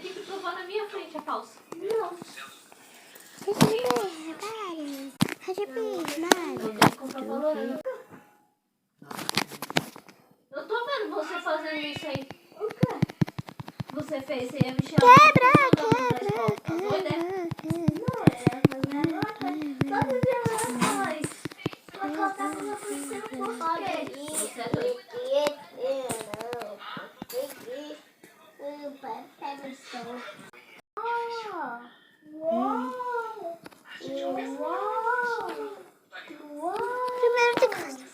tem que provar na minha frente a calça. Eu tô vendo você fazendo isso aí. O quê? Você fez, você ia me chamar. Quebra. Foi, né? Não é, mas todo dia ela faz. Ela colocava no seu Primeiro de casa.